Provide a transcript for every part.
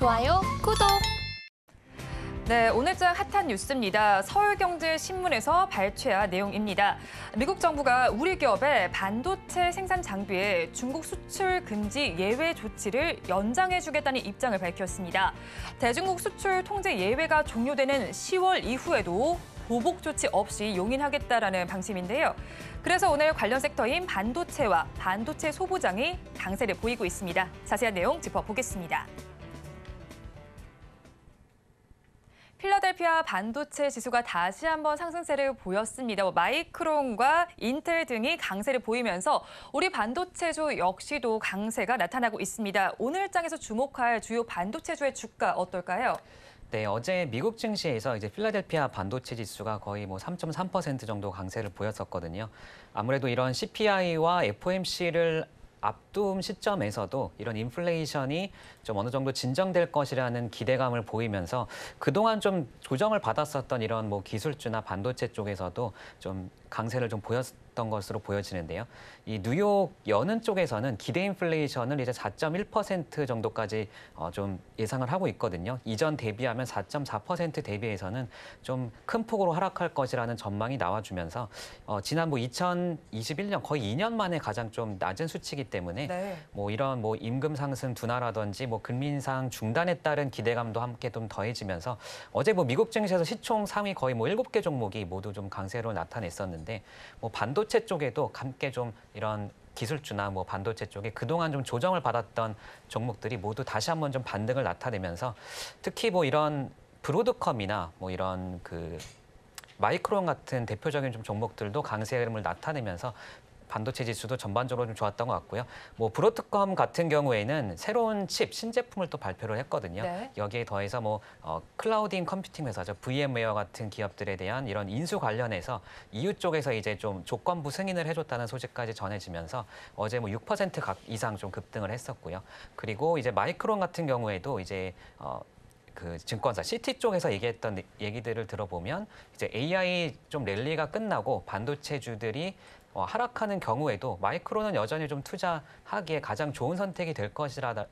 좋아요, 구독! 네, 오늘장 핫한 뉴스입니다. 서울경제신문에서 발췌한 내용입니다. 미국 정부가 우리 기업의 반도체 생산 장비에 중국 수출 금지 예외 조치를 연장해주겠다는 입장을 밝혔습니다. 대중국 수출 통제 예외가 종료되는 10월 이후에도 보복 조치 없이 용인하겠다라는 방침인데요. 그래서 오늘 관련 섹터인 반도체와 반도체 소부장이 강세를 보이고 있습니다. 자세한 내용 짚어보겠습니다. 필라델피아 반도체 지수가 다시 한번 상승세를 보였습니다. 마이크론과 인텔 등이 강세를 보이면서 우리 반도체주 역시도 강세가 나타나고 있습니다. 오늘 장에서 주목할 주요 반도체주의 주가 어떨까요? 네, 어제 미국 증시에서 이제 필라델피아 반도체 지수가 거의 3.3% 정도 강세를 보였었거든요. 아무래도 이런 CPI와 FOMC를 앞둔 시점에서도 이런 인플레이션이 좀 어느 정도 진정될 것이라는 기대감을 보이면서 그동안 좀 조정을 받았었던 이런 기술주나 반도체 쪽에서도 좀 강세를 좀 보였던 것으로 보여지는데요. 이 뉴욕 연은 쪽에서는 기대 인플레이션을 이제 4.1% 정도까지 좀 예상을 하고 있거든요. 이전 대비하면 4.4% 대비해서는 좀 큰 폭으로 하락할 것이라는 전망이 나와주면서 지난 2021년 거의 2년 만에 가장 좀 낮은 수치이기 때문에 네. 이런 임금 상승 둔화라든지 금리 인상 중단에 따른 기대감도 함께 좀 더해지면서 어제 미국 증시에서 시총 상위 거의 7개 종목이 모두 좀 강세로 나타냈었는데 반도체 쪽에도 함께 좀 이런 기술주나 반도체 쪽에 그동안 좀 조정을 받았던 종목들이 모두 다시 한번 좀 반등을 나타내면서 특히 이런 브로드컴이나 이런 마이크론 같은 대표적인 좀 종목들도 강세 흐름을 나타내면서 반도체 지수도 전반적으로 좀 좋았던 것 같고요. 브로드컴 같은 경우에는 새로운 칩, 신제품을 또 발표를 했거든요. 네. 여기에 더해서 클라우딩 컴퓨팅 회사죠. VM웨어 같은 기업들에 대한 이런 인수 관련해서 EU 쪽에서 이제 좀 조건부 승인을 해줬다는 소식까지 전해지면서 어제 6% 이상 좀 급등을 했었고요. 그리고 이제 마이크론 같은 경우에도 이제 증권사 시티 쪽에서 얘기했던 얘기들을 들어보면 이제 AI 좀 랠리가 끝나고 반도체주들이 하락하는 경우에도 마이크론은 여전히 좀 투자하기에 가장 좋은 선택이 될 것이라는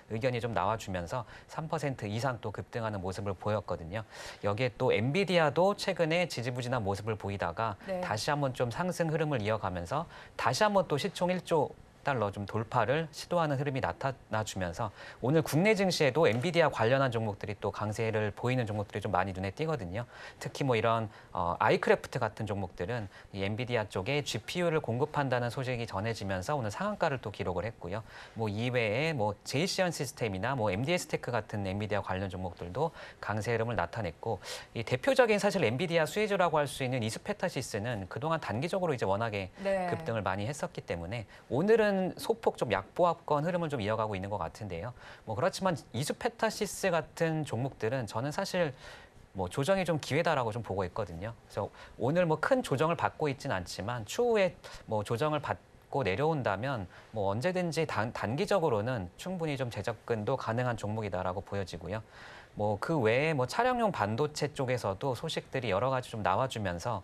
의견이 좀 나와주면서 3% 이상 또 급등하는 모습을 보였거든요. 여기에 또 엔비디아도 최근에 지지부진한 모습을 보이다가 네. 다시 한번 좀 상승 흐름을 이어가면서 다시 한번 또 시총 1조 달러 좀 돌파를 시도하는 흐름이 나타나주면서 오늘 국내 증시에도 엔비디아 관련한 종목들이 또 강세를 보이는 종목들이 좀 많이 눈에 띄거든요. 특히 이런 아이크래프트 같은 종목들은 이 엔비디아 쪽에 GPU를 공급한다는 소식이 전해지면서 오늘 상한가를 또 기록을 했고요. 이외에 제이시언 시스템이나 MDS테크 같은 엔비디아 관련 종목들도 강세 흐름을 나타냈고 이 대표적인 사실 엔비디아 수혜주라고 할 수 있는 이스페타시스는 그동안 단기적으로 이제 워낙에 네. 급등을 많이 했었기 때문에 오늘은 소폭 좀 약보합권 흐름을 좀 이어가고 있는 것 같은데요. 그렇지만 이스페타시스 같은 종목들은 저는 사실 조정이 좀 기회다라고 좀 보고 있거든요. 그래서 오늘 큰 조정을 받고 있진 않지만 추후에 조정을 받고 내려온다면 언제든지 단기적으로는 충분히 좀 재접근도 가능한 종목이다라고 보여지고요. 그 외에 차량용 반도체 쪽에서도 소식들이 여러 가지 좀 나와주면서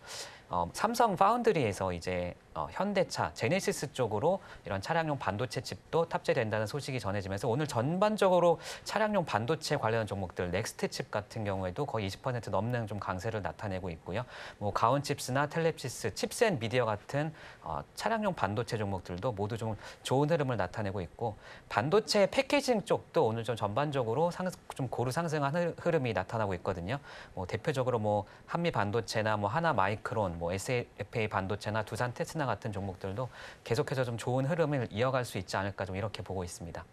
삼성 파운드리에서 이제 현대차, 제네시스 쪽으로 이런 차량용 반도체 칩도 탑재된다는 소식이 전해지면서 오늘 전반적으로 차량용 반도체 관련 종목들, 넥스트 칩 같은 경우에도 거의 20% 넘는 좀 강세를 나타내고 있고요. 가온칩스나 텔랩시스, 칩스앤미디어 같은 차량용 반도체 종목들도 모두 좀 좋은 흐름을 나타내고 있고 반도체 패키징 쪽도 오늘 좀 전반적으로 좀 고루 상승한 흐름이 나타나고 있거든요. 대표적으로 한미 반도체나 하나 마이크론, SFA 반도체나 두산 테스나 같은 종목들도 계속해서 좀 좋은 흐름을 이어갈 수 있지 않을까 좀 이렇게 보고 있습니다.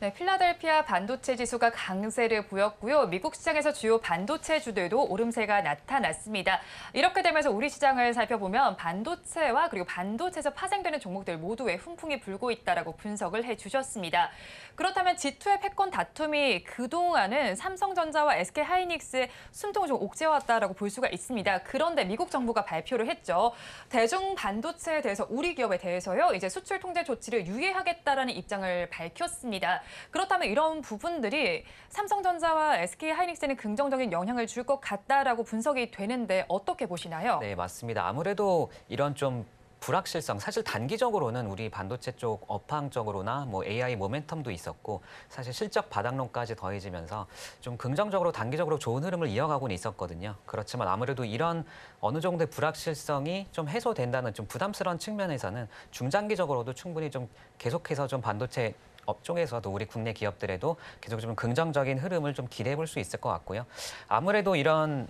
네, 필라델피아 반도체 지수가 강세를 보였고요. 미국 시장에서 주요 반도체주들도 오름세가 나타났습니다. 이렇게 되면서 우리 시장을 살펴보면 반도체와 그리고 반도체에서 파생되는 종목들 모두에 훈풍이 불고 있다라고 분석을 해주셨습니다. 그렇다면 G2의 패권 다툼이 그동안은 삼성전자와 SK하이닉스의 숨통을 좀 옥죄왔다라고 볼 수가 있습니다. 그런데 미국 정부가 발표를 했죠. 대중 반도체에 대해서 우리 기업에 대해서요. 이제 수출 통제 조치를 유예하겠다라는 입장을 밝혔습니다. 그렇다면 이런 부분들이 삼성전자와 SK하이닉스에는 긍정적인 영향을 줄 것 같다라고 분석이 되는데 어떻게 보시나요? 네, 맞습니다. 아무래도 이런 좀 불확실성, 사실 단기적으로는 우리 반도체 쪽 업황적으로나 뭐 AI 모멘텀도 있었고 사실 실적 바닥론까지 더해지면서 좀 긍정적으로 단기적으로 좋은 흐름을 이어가고는 있었거든요. 그렇지만 아무래도 이런 어느 정도의 불확실성이 좀 해소된다는 좀 부담스러운 측면에서는 중장기적으로도 충분히 좀 계속해서 좀 반도체 업종에서도 우리 국내 기업들에도 계속 좀 긍정적인 흐름을 좀 기대해 볼 수 있을 것 같고요. 아무래도 이런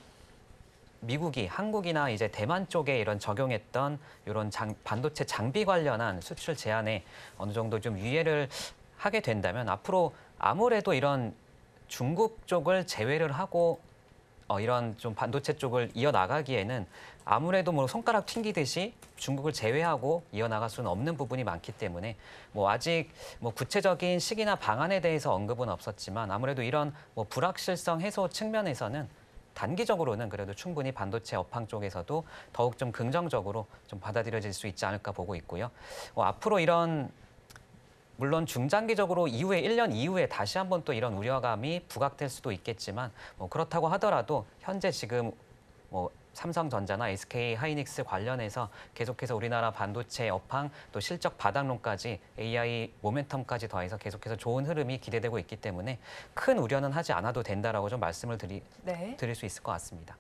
미국이 한국이나 이제 대만 쪽에 이런 적용했던 이런 반도체 장비 관련한 수출 제한에 어느 정도 좀 유예를 하게 된다면 앞으로 아무래도 이런 중국 쪽을 제외를 하고 이런 좀 반도체 쪽을 이어나가기에는 아무래도 뭐 손가락 튕기듯이 중국을 제외하고 이어나갈 수는 없는 부분이 많기 때문에 뭐 아직 뭐 구체적인 시기나 방안에 대해서 언급은 없었지만 아무래도 이런 뭐 불확실성 해소 측면에서는 단기적으로는 그래도 충분히 반도체 업황 쪽에서도 더욱 좀 긍정적으로 좀 받아들여질 수 있지 않을까 보고 있고요. 앞으로 이런 물론 중장기적으로 이후에 1년 이후에 다시 한번 또 이런 우려감이 부각될 수도 있겠지만 뭐 그렇다고 하더라도 현재 지금 뭐 삼성전자나 SK 하이닉스 관련해서 계속해서 우리나라 반도체 업황 또 실적 바닥론까지 AI 모멘텀까지 더해서 계속해서 좋은 흐름이 기대되고 있기 때문에 큰 우려는 하지 않아도 된다라고 좀 말씀을 드릴 수 있을 것 같습니다.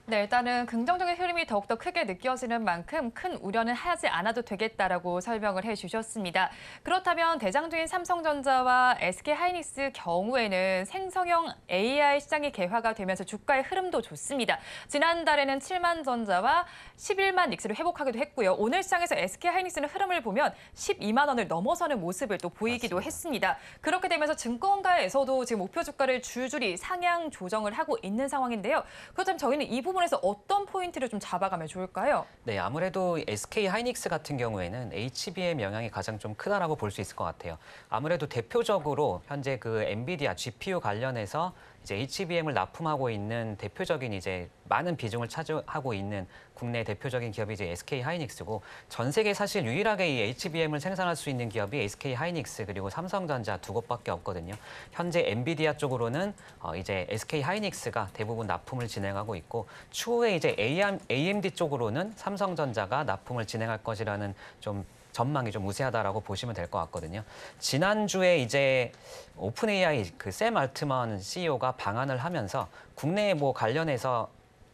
네, 일단은 긍정적인 흐름이 더욱더 크게 느껴지는 만큼 큰 우려는 하지 않아도 되겠다라고 설명을 해주셨습니다. 그렇다면 대장주인 삼성전자와 SK하이닉스 경우에는 생성형 AI 시장이 개화가 되면서 주가의 흐름도 좋습니다. 지난달에는 7만 전자와 11만 닉스를 회복하기도 했고요. 오늘 시장에서 SK하이닉스는 흐름을 보면 12만 원을 넘어서는 모습을 또 보이기도 맞습니다. 했습니다. 그렇게 되면서 증권가에서도 지금 목표 주가를 줄줄이 상향 조정을 하고 있는 상황인데요. 그렇다면 저희는 이 부분에서 어떤 포인트를 좀 잡아가면 좋을까요? 네, 아무래도 SK 하이닉스 같은 경우에는 HBM 영향이 가장 좀 크다라고 볼 수 있을 것 같아요. 아무래도 대표적으로 현재 그 엔비디아 GPU 관련해서 이제 HBM을 납품하고 있는 대표적인 이제 많은 비중을 차지하고 있는 국내 대표적인 기업이 이제 SK 하이닉스고 전 세계 사실 유일하게 이 HBM을 생산할 수 있는 기업이 SK 하이닉스 그리고 삼성전자 두 곳밖에 없거든요. 현재 엔비디아 쪽으로는 이제 SK 하이닉스가 대부분 납품을 진행하고 있고 추후에 이제 AMD 쪽으로는 삼성전자가 납품을 진행할 것이라는 좀 전망이 좀 우세하다라고 보시면 될 것 같거든요. 지난주에 이제 오픈 AI 그 샘 알트먼 CEO가 방한을 하면서 국내 뭐 관련해서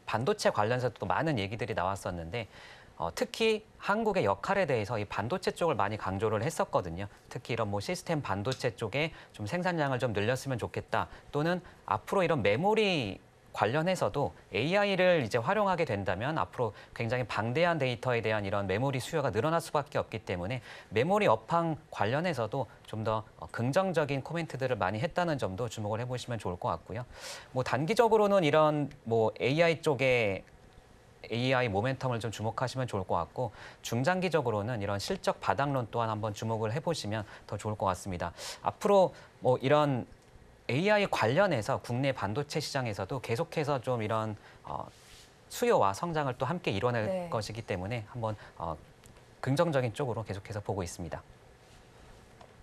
반도체 관련해서 또 많은 얘기들이 나왔었는데 특히 한국의 역할에 대해서 이 반도체 쪽을 많이 강조를 했었거든요. 특히 이런 뭐 시스템 반도체 쪽에 좀 생산량을 좀 늘렸으면 좋겠다. 또는 앞으로 이런 메모리 관련해서도 AI를 이제 활용하게 된다면 앞으로 굉장히 방대한 데이터에 대한 이런 메모리 수요가 늘어날 수밖에 없기 때문에 메모리 업황 관련해서도 좀 더 긍정적인 코멘트들을 많이 했다는 점도 주목을 해보시면 좋을 것 같고요. 뭐 단기적으로는 이런 뭐 AI 쪽에 AI 모멘텀을 좀 주목하시면 좋을 것 같고 중장기적으로는 이런 실적 바닥론 또한 한번 주목을 해보시면 더 좋을 것 같습니다. 앞으로 뭐 이런 AI 관련해서 국내 반도체 시장에서도 계속해서 좀 이런 수요와 성장을 또 함께 이뤄낼 것이기 때문에 한번 긍정적인 쪽으로 계속해서 보고 있습니다.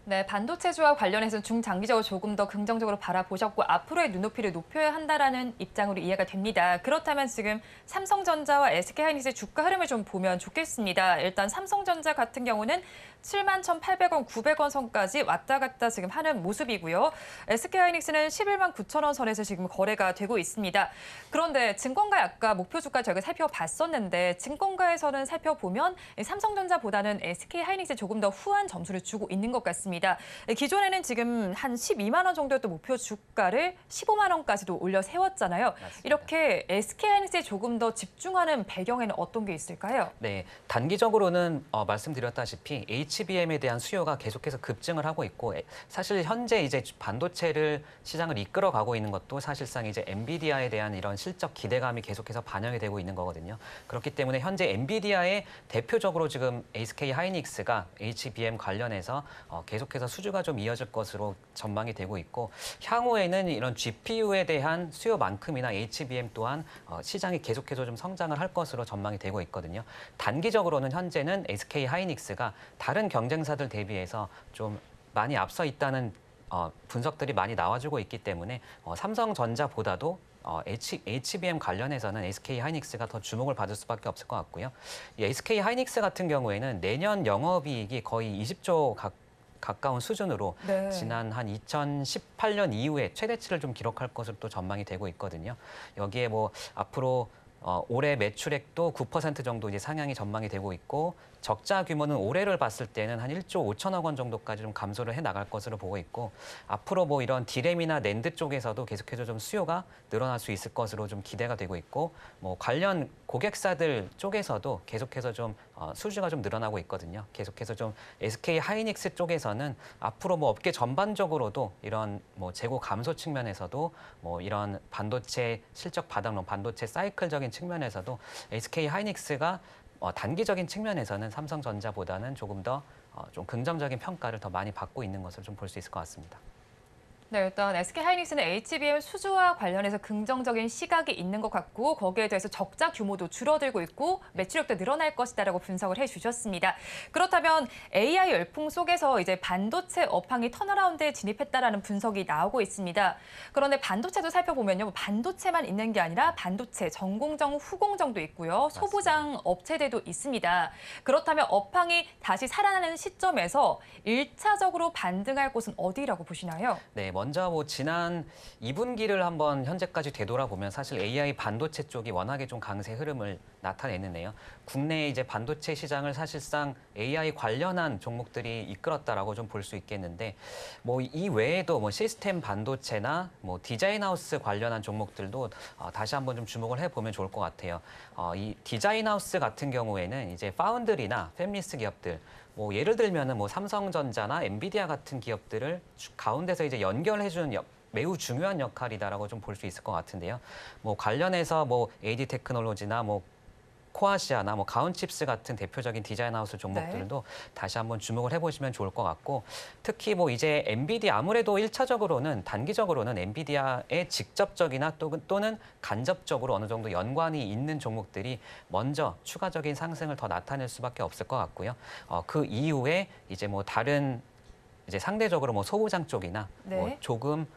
네, 반도체주와 관련해서는 중장기적으로 조금 더 긍정적으로 바라보셨고 앞으로의 눈높이를 높여야 한다라는 입장으로 이해가 됩니다. 그렇다면 지금 삼성전자와 SK하이닉스의 주가 흐름을 좀 보면 좋겠습니다. 일단 삼성전자 같은 경우는 7만 1,800원, 900원 선까지 왔다 갔다 지금 하는 모습이고요. SK하이닉스는 11만 9천 원 선에서 지금 거래가 되고 있습니다. 그런데 증권가 아까 목표 주가 저희가 살펴봤었는데 증권가에서는 살펴보면 삼성전자보다는 SK하이닉스에 조금 더 후한 점수를 주고 있는 것 같습니다. 기존에는 지금 한 12만 원 정도였던 목표 주가를 15만 원까지도 올려 세웠잖아요. 맞습니다. 이렇게 SK하이닉스에 조금 더 집중하는 배경에는 어떤 게 있을까요? 네, 단기적으로는 말씀드렸다시피 HBM에 대한 수요가 계속해서 급증을 하고 있고 사실 현재 이제 반도체를 시장을 이끌어가고 있는 것도 사실상 이제 엔비디아에 대한 이런 실적 기대감이 계속해서 반영이 되고 있는 거거든요. 그렇기 때문에 현재 엔비디아의 대표적으로 지금 SK 하이닉스가 HBM 관련해서 계속해서 수주가 좀 이어질 것으로 전망이 되고 있고 향후에는 이런 GPU에 대한 수요만큼이나 HBM 또한 시장이 계속해서 좀 성장을 할 것으로 전망이 되고 있거든요. 단기적으로는 현재는 SK 하이닉스가 다른 경쟁사들 대비해서 좀 많이 앞서 있다는 분석들이 많이 나와주고 있기 때문에 삼성전자보다도 HBM 관련해서는 SK 하이닉스가 더 주목을 받을 수밖에 없을 것 같고요. 이 SK 하이닉스 같은 경우에는 내년 영업이익이 거의 20조 가까운 수준으로 네. 지난 한 2018년 이후에 최대치를 좀 기록할 것으로 또 전망이 되고 있거든요. 여기에 뭐 앞으로 올해 매출액도 9% 정도 이제 상향이 전망이 되고 있고 적자 규모는 올해를 봤을 때는 한 1조 5천억 원 정도까지 좀 감소를 해 나갈 것으로 보고 있고 앞으로 뭐 이런 디램이나 낸드 쪽에서도 계속해서 좀 수요가 늘어날 수 있을 것으로 좀 기대가 되고 있고 뭐 관련 고객사들 쪽에서도 계속해서 좀 수주가 좀 늘어나고 있거든요. 계속해서 좀 SK 하이닉스 쪽에서는 앞으로 뭐 업계 전반적으로도 이런 뭐 재고 감소 측면에서도 뭐 이런 반도체 실적 바닥론, 반도체 사이클적인 측면에서도 SK 하이닉스가 단기적인 측면에서는 삼성전자보다는 조금 더 좀 긍정적인 평가를 더 많이 받고 있는 것을 좀 볼 수 있을 것 같습니다. 네, 일단 SK하이닉스는 HBM 수주와 관련해서 긍정적인 시각이 있는 것 같고 거기에 대해서 적자 규모도 줄어들고 있고 매출력도 늘어날 것이다라고 분석을 해주셨습니다. 그렇다면 AI 열풍 속에서 이제 반도체 업황이 턴어라운드에 진입했다라는 분석이 나오고 있습니다. 그런데 반도체도 살펴보면요, 반도체만 있는 게 아니라 반도체 전공정, 후공정도 있고요, 소부장 업체들도 있습니다. 그렇다면 업황이 다시 살아나는 시점에서 1차적으로 반등할 곳은 어디라고 보시나요? 네, 먼저 뭐 지난 2분기를 한번 현재까지 되돌아보면 사실 AI 반도체 쪽이 워낙에 좀 강세 흐름을 나타내는데요. 국내 이제 반도체 시장을 사실상 AI 관련한 종목들이 이끌었다라고 좀 볼 수 있겠는데 뭐 이 외에도 뭐 시스템 반도체나 뭐 디자인 하우스 관련한 종목들도 다시 한번 좀 주목을 해보면 좋을 것 같아요. 이 디자인 하우스 같은 경우에는 이제 파운드리나 팹리스 기업들 뭐 예를 들면은 뭐 삼성전자나 엔비디아 같은 기업들을 가운데서 이제 연결해주는 매우 중요한 역할이다라고 좀 볼 수 있을 것 같은데요. 뭐 관련해서 뭐 AD 테크놀로지나 뭐 코아시아나 뭐 가온칩스 같은 대표적인 디자인 하우스 종목들도 다시 한번 주목을 해보시면 좋을 것 같고 특히 뭐 이제 엔비디아 아무래도 1차적으로는 단기적으로는 엔비디아의 직접적이나 또는 간접적으로 어느 정도 연관이 있는 종목들이 먼저 추가적인 상승을 더 나타낼 수밖에 없을 것 같고요. 그 이후에 이제 뭐 다른 이제 상대적으로 뭐 소부장 쪽이나 뭐 조금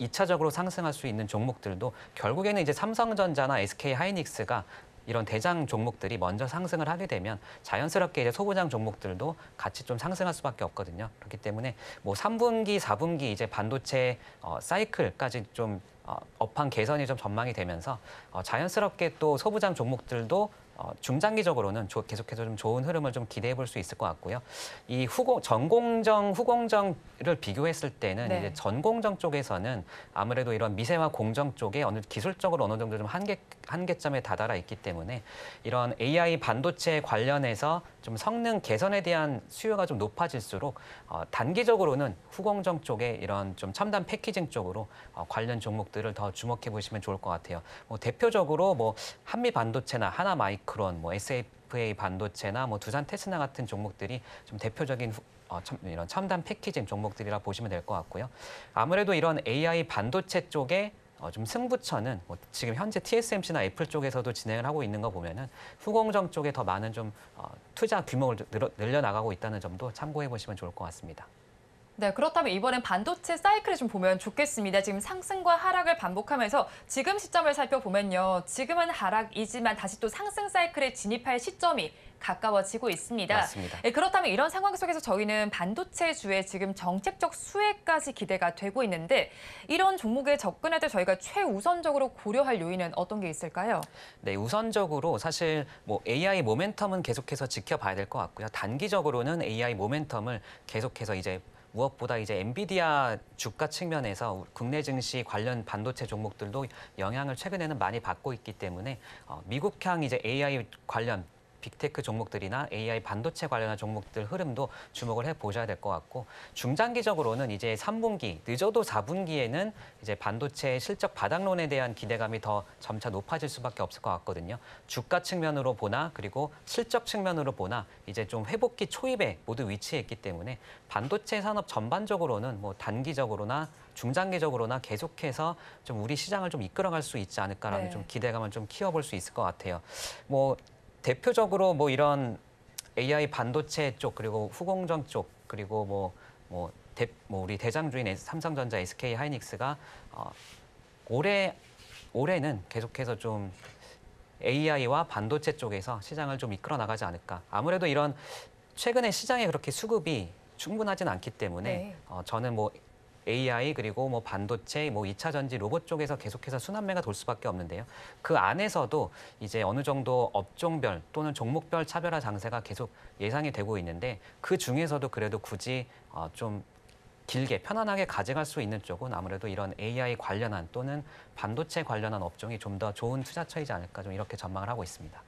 2차적으로 상승할 수 있는 종목들도 결국에는 이제 삼성전자나 SK 하이닉스가 이런 대장 종목들이 먼저 상승을 하게 되면 자연스럽게 이제 소부장 종목들도 같이 좀 상승할 수밖에 없거든요. 그렇기 때문에 뭐 3분기, 4분기 이제 반도체 사이클까지 좀 업황 개선이 좀 전망이 되면서 자연스럽게 또 소부장 종목들도 중장기적으로는 계속해서 좀 좋은 흐름을 좀 기대해 볼 수 있을 것 같고요. 이 전공정, 후공정을 비교했을 때는 이제 전공정 쪽에서는 아무래도 이런 미세화 공정 쪽에 기술적으로 어느 정도 좀 한계점에 다다라 있기 때문에 이런 AI 반도체 관련해서 좀 성능 개선에 대한 수요가 좀 높아질수록 단기적으로는 후공정 쪽에 이런 좀 첨단 패키징 쪽으로 관련 종목들을 더 주목해 보시면 좋을 것 같아요. 뭐 대표적으로 뭐 한미 반도체나 하나 마이크론, 뭐 SFA 반도체나 뭐 두산 테스나 같은 종목들이 좀 대표적인 이런 첨단 패키징 종목들이라 보시면 될 것 같고요. 아무래도 이런 AI 반도체 쪽에 좀 승부처는 뭐 지금 현재 TSMC나 애플 쪽에서도 진행을 하고 있는 거 보면은 후공정 쪽에 더 많은 좀 투자 규모를 늘려나가고 있다는 점도 참고해 보시면 좋을 것 같습니다. 네, 그렇다면 이번엔 반도체 사이클을 좀 보면 좋겠습니다. 지금 상승과 하락을 반복하면서 지금 시점을 살펴보면요. 지금은 하락이지만 다시 또 상승 사이클에 진입할 시점이 가까워지고 있습니다. 맞습니다. 네, 그렇다면 이런 상황 속에서 저희는 반도체주의 지금 정책적 수혜까지 기대가 되고 있는데 이런 종목에 접근할 때 저희가 최우선적으로 고려할 요인은 어떤 게 있을까요? 네, 우선적으로 사실 뭐 AI 모멘텀은 계속해서 지켜봐야 될 것 같고요. 단기적으로는 AI 모멘텀을 계속해서 이제 무엇보다 이제 엔비디아 주가 측면에서 국내 증시 관련 반도체 종목들도 영향을 최근에는 많이 받고 있기 때문에 미국향 이제 AI 관련 빅테크 종목들이나 AI 반도체 관련한 종목들 흐름도 주목을 해보셔야 될 것 같고 중장기적으로는 이제 3분기, 늦어도 4분기에는 이제 반도체 실적 바닥론에 대한 기대감이 더 점차 높아질 수밖에 없을 것 같거든요. 주가 측면으로 보나 그리고 실적 측면으로 보나 이제 좀 회복기 초입에 모두 위치해 있기 때문에 반도체 산업 전반적으로는 뭐 단기적으로나 중장기적으로나 계속해서 좀 우리 시장을 좀 이끌어갈 수 있지 않을까라는 좀 기대감을 좀 키워볼 수 있을 것 같아요. 뭐 대표적으로 뭐 이런 AI 반도체 쪽 그리고 후공정 쪽 그리고 우리 대장주인 삼성전자, SK 하이닉스가 올해 올해는 계속해서 좀 AI와 반도체 쪽에서 시장을 좀 이끌어 나가지 않을까. 아무래도 이런 최근에 시장에 그렇게 수급이 충분하진 않기 때문에 네. 저는 뭐 AI 그리고 뭐 반도체, 뭐 2차 전지, 로봇 쪽에서 계속해서 순환매가 돌 수밖에 없는데요. 그 안에서도 이제 어느 정도 업종별 또는 종목별 차별화 장세가 계속 예상이 되고 있는데 그 중에서도 그래도 굳이 좀 길게 편안하게 가져갈 수 있는 쪽은 아무래도 이런 AI 관련한 또는 반도체 관련한 업종이 좀 더 좋은 투자처이지 않을까 좀 이렇게 전망을 하고 있습니다.